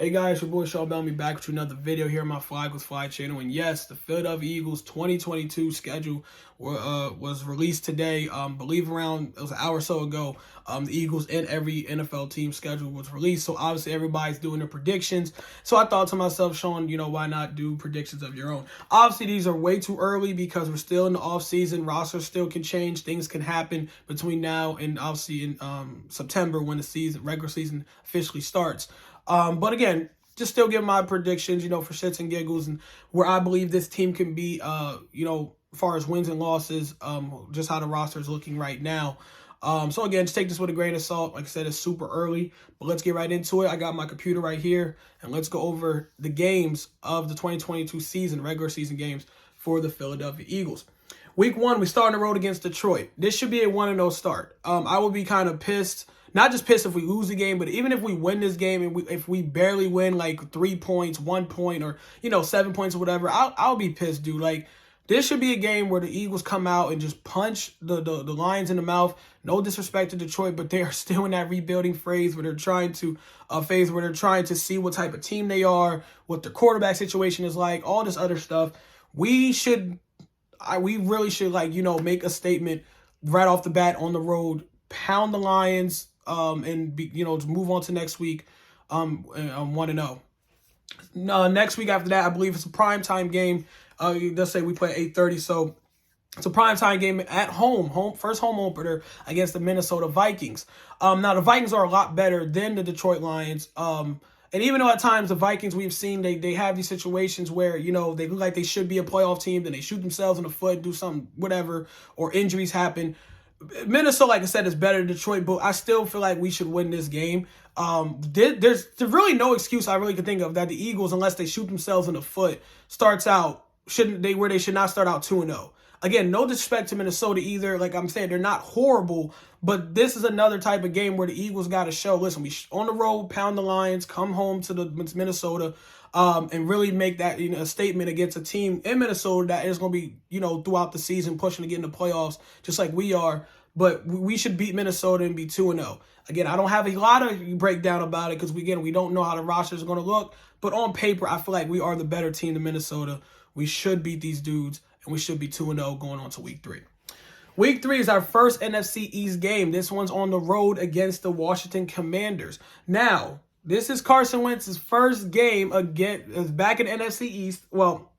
Hey guys, your boy Shaw Bellamy back with you another video here on my Flag with Fly channel. And yes, the Philadelphia Eagles 2022 schedule was released today. Believe around, it was an hour or so ago. The Eagles and every NFL team schedule was released. So obviously everybody's doing their predictions. So I thought to myself, Sean, why not do predictions of your own? Obviously these are way too early because we're still in the off season. Rosters still can change. Things can happen between now and obviously in September when the regular season officially starts. But again, just still give my predictions, for shits and giggles and where I believe this team can be, as far as wins and losses, just how the roster is looking right now. So again, just take this with a grain of salt. Like I said, it's super early, but let's get right into it. I got my computer right here, and let's go over the games of the 2022 season, regular season games for the Philadelphia Eagles. Week 1, we start on the road against Detroit. This should be a 1-0 start. I will be kind of pissed. Not just pissed if we lose the game, but even if we win this game and if we barely win like 3 points, 1 point, or 7 points or whatever, I'll be pissed, dude. Like, this should be a game where the Eagles come out and just punch the Lions in the mouth. No disrespect to Detroit, but they are still in that rebuilding phase where they're trying to see what type of team they are, what their quarterback situation is like, all this other stuff. We really should make a statement right off the bat on the road, pound the Lions. And to move on to next week, 1-0. Next week after that, I believe it's a primetime game. Let's say we play at 8:30, so it's a primetime game at first home opener against the Minnesota Vikings. Now the Vikings are a lot better than the Detroit Lions. And even though at times the Vikings we've seen they have these situations where they look like they should be a playoff team, then they shoot themselves in the foot, do something whatever, or injuries happen. Minnesota, like I said, is better than Detroit, but I still feel like we should win this game. There's really no excuse I really could think of that the Eagles, unless they shoot themselves in the foot, starts out where they should not start out 2-0. Again, no disrespect to Minnesota either. Like I'm saying, they're not horrible, but this is another type of game where the Eagles got to show, listen, we on the road, pound the Lions, come home to Minnesota, and really make that a statement against a team in Minnesota that is going to be throughout the season pushing to get in the playoffs just like we are. But we should beat Minnesota and be 2-0. Again, I don't have a lot of breakdown about it because we don't know how the rosters are going to look. But on paper, I feel like we are the better team than Minnesota. We should beat these dudes, and we should be 2-0 going on to week 3. Week 3 is our first NFC East game. This one's on the road against the Washington Commanders. Now, this is Carson Wentz's first game back in NFC East. Well,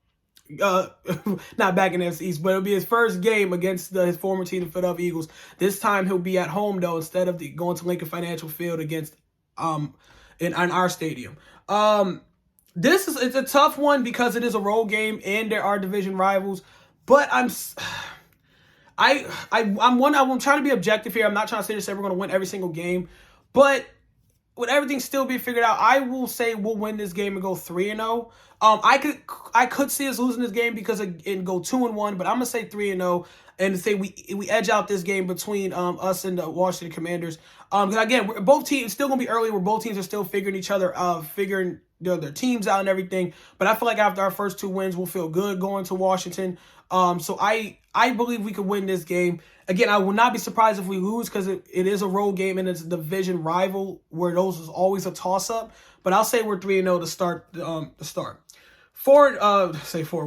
not back in NFC East, but it'll be his first game against his former team, the Philadelphia Eagles. This time he'll be at home though, instead of going to Lincoln Financial Field against in our stadium. It's a tough one because it is a road game and there are division rivals. But I'm trying to be objective here. I'm not trying to say this, we're going to win every single game, but with everything still being figured out, I will say we'll win this game and go 3-0. I could see us losing this game because and go 2-1, but I'm gonna say 3-0 and say we edge out this game between us and the Washington Commanders. Because again, both teams still gonna be early, where both teams are still figuring each other, figuring their teams out and everything. But I feel like after our first 2 wins, we'll feel good going to Washington. So I believe we could win this game. Again, I will not be surprised if we lose because it is a road game and it's a division rival where those is always a toss-up. But I'll say we're 3-0 to start.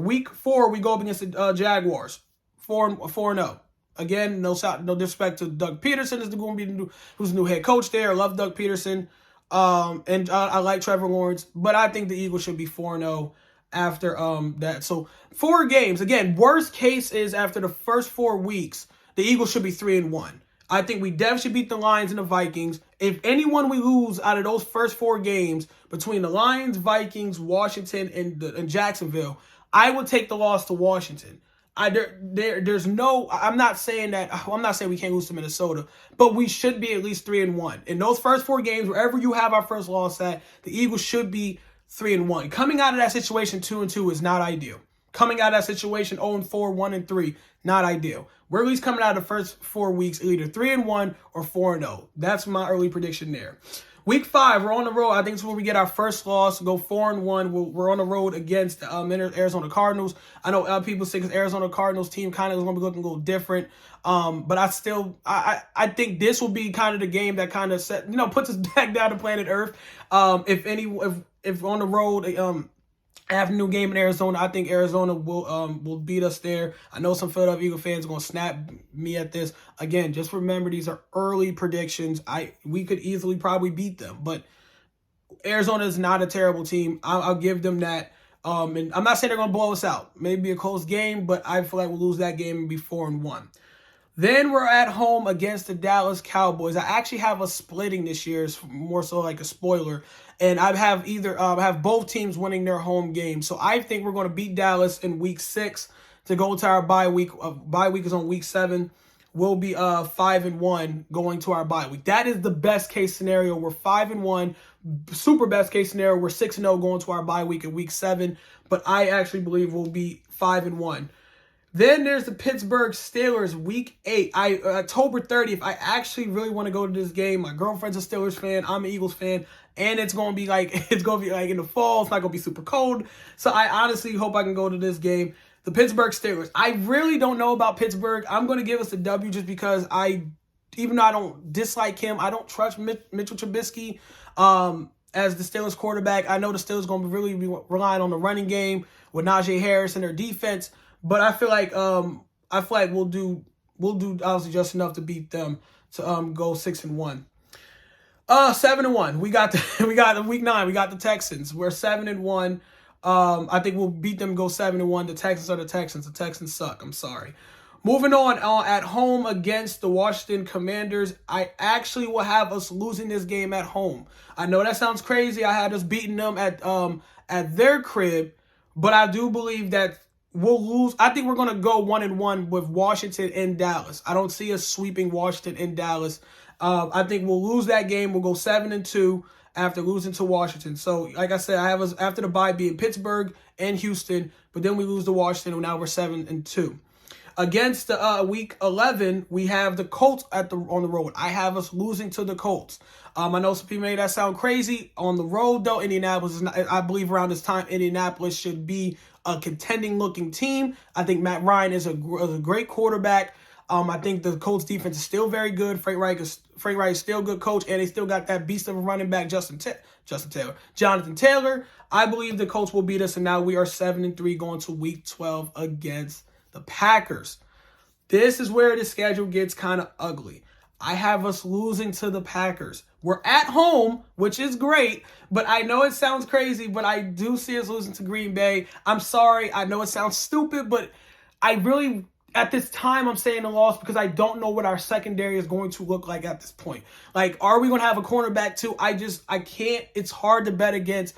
Week 4, we go up against the Jaguars. 4-0. Again, no disrespect to Doug Peterson who's the new head coach there. I love Doug Peterson. And I like Trevor Lawrence, but I think the Eagles should be 4-0 after that. So 4 games. Again, worst case is after the first 4 weeks, the Eagles should be 3-1. I think we definitely should beat the Lions and the Vikings. If anyone we lose out of those first 4 games between the Lions, Vikings, Washington, and Jacksonville, I would take the loss to Washington. I'm not saying we can't lose to Minnesota, but we should be at least 3-1. In those first 4 games, wherever you have our first loss at, the Eagles should be 3-1. Coming out of that situation 2-2 is not ideal. Coming out of that situation 0-4, 1-3, not ideal. We're at least coming out of the first 4 weeks either 3-1 or 4-0. That's my early prediction there. Week 5, we're on the road. I think it's where we get our first loss. Go 4-1. We're on the road against the Arizona Cardinals. I know people say because Arizona Cardinals team kind of is going to be looking a little different. But I think this will be kind of the game that kind of puts us back down to planet Earth. If if on the road, afternoon game in Arizona, I think Arizona will beat us there. I know some Philadelphia Eagle fans are going to snap me at this. Again, just remember these are early predictions. We could easily probably beat them, but Arizona is not a terrible team. I'll give them that. And I'm not saying they're going to blow us out. Maybe a close game, but I feel like we'll lose that game and be 4-1. Then we're at home against the Dallas Cowboys. I actually have us splitting this year. It's more so like a spoiler. And I have both teams winning their home games. So I think we're going to beat Dallas in week 6 to go to our bye week. Bye week is on week 7. We'll be 5-1 going to our bye week. That is the best case scenario. We're 5-1. Super best case scenario, we're 6-0 going to our bye week in week 7. But I actually believe we'll be 5-1. Then there's the Pittsburgh Steelers, week 8. October 30th, I actually really want to go to this game. My girlfriend's a Steelers fan. I'm an Eagles fan. And it's going to be like in the fall. It's not going to be super cold. So I honestly hope I can go to this game. The Pittsburgh Steelers. I really don't know about Pittsburgh. I'm going to give us a W just because even though I don't dislike him, I don't trust Mitchell Trubisky as the Steelers quarterback. I know the Steelers going to really be relying on the running game with Najee Harris and their defense. But I feel like we'll do obviously just enough to beat them to go 6-1. 7-1. We got week 9. We got the Texans. We're 7-1. I think we'll beat them, go 7-1. The Texans are the Texans. The Texans suck. I'm sorry. Moving on, at home against the Washington Commanders, I actually will have us losing this game at home. I know that sounds crazy. I had us beating them at their crib, but I do believe that we'll lose. I think we're going to go 1-1 with Washington and Dallas. I don't see us sweeping Washington and Dallas. I think we'll lose that game. We'll go 7-2 after losing to Washington. So, like I said, I have us after the bye being Pittsburgh and Houston, but then we lose to Washington, and now we're 7-2. Against week 11, we have the Colts on the road. I have us losing to the Colts. I know some people made that sound crazy. On the road, though, Indianapolis is not. I believe around this time, Indianapolis should be a contending-looking team. I think Matt Ryan is a great quarterback. I think the Colts defense is still very good. Frank Reich is still a good coach, and they still got that beast of a running back, Jonathan Taylor. I believe the Colts will beat us, and now we are 7-3 going to week 12 against the Packers. This is where the schedule gets kind of ugly. I have us losing to the Packers. We're at home, which is great, but I know it sounds crazy, but I do see us losing to Green Bay. I'm sorry. I know it sounds stupid, but I really, at this time, I'm saying the loss because I don't know what our secondary is going to look like at this point. Like, are we going to have a cornerback too? I can't. It's hard to bet against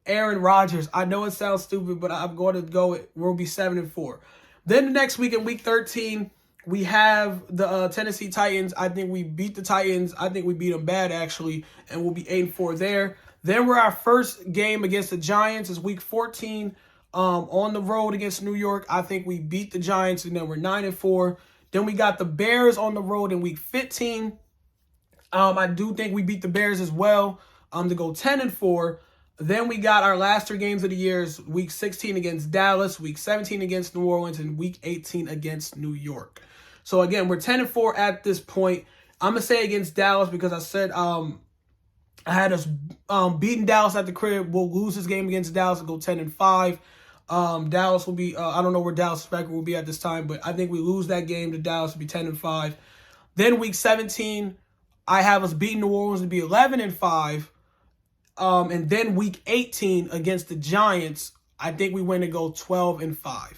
Aaron Rodgers. I know it sounds stupid, but I'm going to go. We'll be 7-4. Then the next week in week 13, we have the Tennessee Titans. I think we beat the Titans. I think we beat them bad, actually, and we'll be 8-4 there. Then we're our first game against the Giants is week 14 on the road against New York. I think we beat the Giants, and then we're 9-4. Then we got the Bears on the road in week 15. I do think we beat the Bears as well to go 10-4. Then we got our last 3 games of the year, week 16 against Dallas, week 17 against New Orleans, and week 18 against New York. So, again, we're 10-4 at this point. I'm going to say against Dallas because I said I had us beating Dallas at the crib. We'll lose this game against Dallas and go 10-5. Dallas will be, I don't know where Dallas' record will be at this time, but I think we lose that game to Dallas to be 10-5. Then week 17, I have us beating New Orleans to be 11-5. And then week 18 against the Giants, I think we win to go 12-5.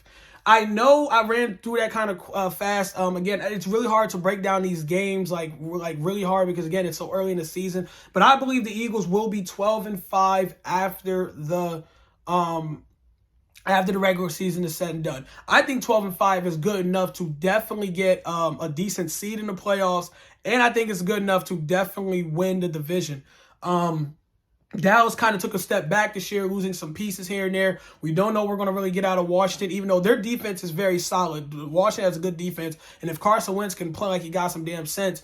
I know I ran through that kind of fast. Again, it's really hard to break down these games, like really hard because, again, it's so early in the season. But I believe the Eagles will be 12-5 after the regular season is said and done. I think 12-5 is good enough to definitely get a decent seed in the playoffs, and I think it's good enough to definitely win the division. Dallas kind of took a step back this year, losing some pieces here and there. We don't know we're going to really get out of Washington, even though their defense is very solid. Washington has a good defense, and if Carson Wentz can play like he got some damn sense,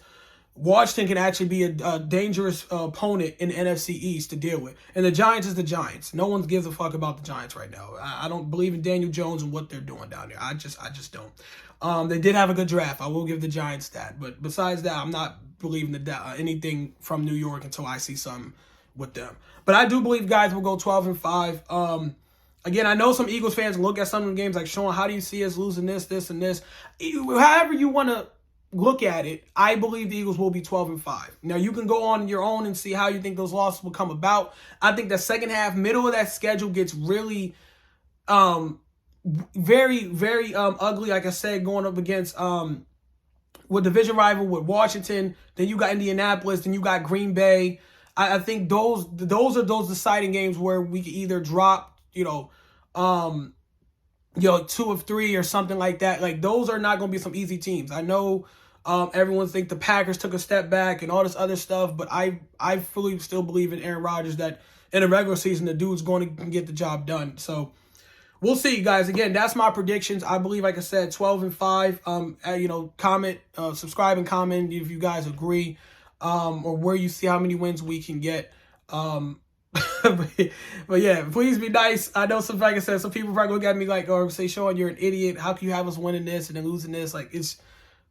Washington can actually be a dangerous opponent in the NFC East to deal with. And the Giants is the Giants. No one gives a fuck about the Giants right now. I don't believe in Daniel Jones and what they're doing down there. I just don't. They did have a good draft. I will give the Giants that. But besides that, I'm not believing anything from New York until I see something with them. But I do believe guys will go 12-5. Again, I know some Eagles fans look at some of the games like, Sean, how do you see us losing this, this, and this? However you want to look at it, I believe the Eagles will be 12-5. Now, you can go on your own and see how you think those losses will come about. I think the second half, middle of that schedule gets really very, very ugly. Like I said, going up against with division rival with Washington, then you got Indianapolis, then you got Green Bay. I think those are those deciding games where we can either drop, 2 of 3 or something like that. Like, those are not going to be some easy teams. I know everyone think the Packers took a step back and all this other stuff, but I fully still believe in Aaron Rodgers that in a regular season, the dude's going to get the job done. So we'll see, guys. Again, that's my predictions. I believe, like I said, 12-5. Comment, subscribe, and comment if you guys agree, or where you see how many wins we can get. But yeah, please be nice. I know like I said, some people probably look at me like, or say, Sean, you're an idiot. How can you have us winning this and then losing this? Like,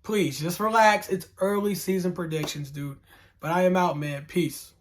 please just relax. It's early season predictions, dude. But I am out, man. Peace.